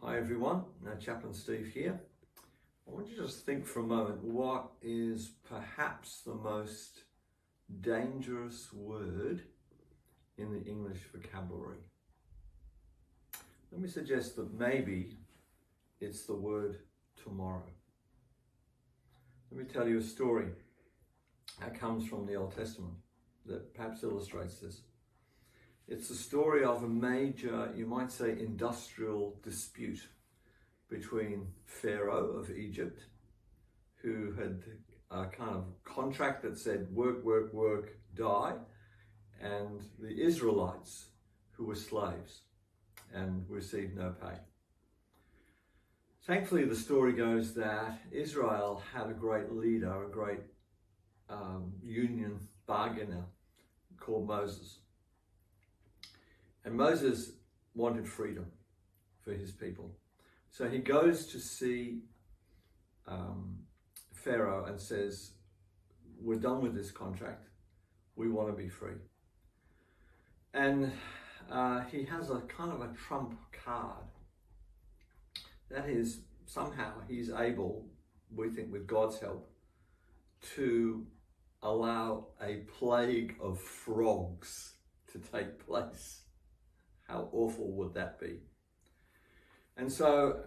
Hi everyone, Chaplain Steve here. I want you to just think for a moment, what is perhaps the most dangerous word in the English vocabulary? Let me suggest that maybe it's the word tomorrow. Let me tell you a story that comes from the Old Testament that perhaps illustrates this. It's the story of a major, you might say, industrial dispute between Pharaoh of Egypt, who had a kind of contract that said work, work, work, die, and the Israelites, who were slaves and received no pay. Thankfully, the story goes that Israel had a great leader, a great union bargainer called Moses. And Moses wanted freedom for his people. So he goes to see Pharaoh and says, we're done with this contract. We want to be free. And he has a kind of a trump card. That is, somehow he's able, we think with God's help, to allow a plague of frogs to take place. How awful would that be? And so,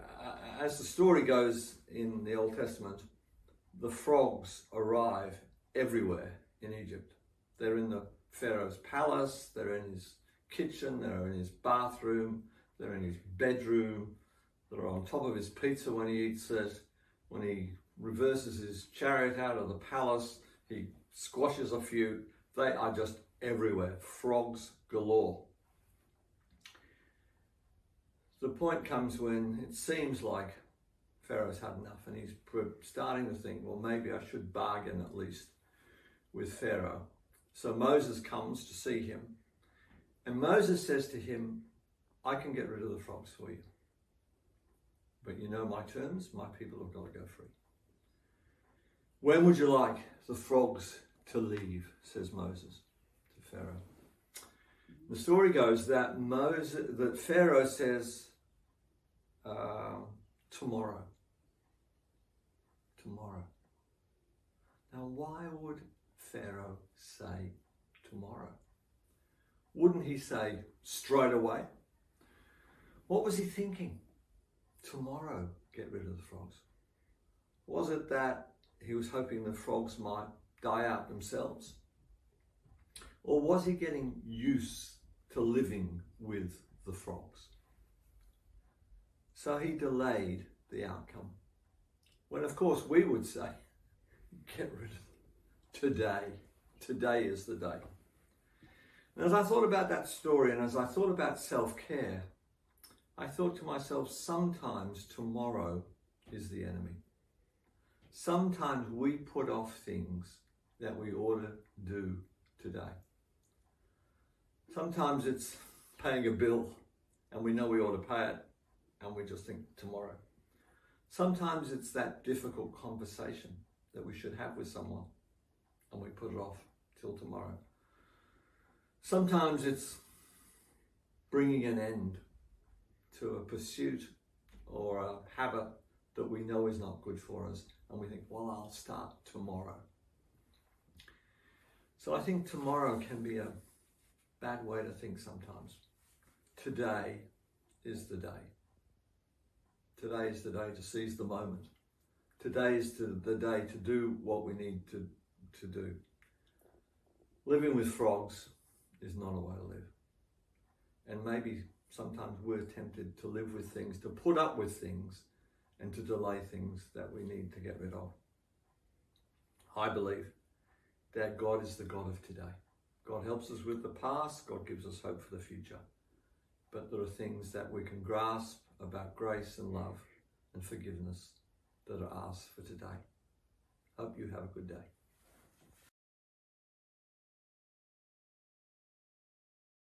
as the story goes in the Old Testament, the frogs arrive everywhere in Egypt. They're in the Pharaoh's palace, they're in his kitchen, they're in his bathroom, they're in his bedroom, they're on top of his pizza when he eats it. When he reverses his chariot out of the palace, he squashes a few. They are just everywhere, frogs galore. The point comes when it seems like Pharaoh's had enough and he's starting to think, well, maybe I should bargain at least with Pharaoh. So Moses comes to see him, and Moses says to him, I can get rid of the frogs for you. But you know my terms, my people have got to go free. When would you like the frogs to leave, says Moses to Pharaoh. The story goes that Pharaoh says, tomorrow. Tomorrow. Now, why would Pharaoh say tomorrow? Wouldn't he say straight away? What was he thinking? Tomorrow, get rid of the frogs. Was it that he was hoping the frogs might die out themselves? Or was he getting used to living with the frogs? So he delayed the outcome. When of course we would say, get rid of them today. Today is the day. And as I thought about that story and as I thought about self-care, I thought to myself, sometimes tomorrow is the enemy. Sometimes we put off things that we ought to do today. Sometimes it's paying a bill and we know we ought to pay it and we just think tomorrow. Sometimes it's that difficult conversation that we should have with someone and we put it off till tomorrow. Sometimes it's bringing an end to a pursuit or a habit that we know is not good for us and we think, well, I'll start tomorrow. So I think tomorrow can be a bad way to think sometimes. Today is the day. Today is the day to seize the moment. Today is the day to do what we need to do. Living with frogs is not a way to live. And maybe sometimes we're tempted to live with things, to put up with things, and to delay things that we need to get rid of. I believe that God is the God of today. God helps us with the past. God gives us hope for the future. But there are things that we can grasp about grace and love and forgiveness that are asked for today. Hope you have a good day.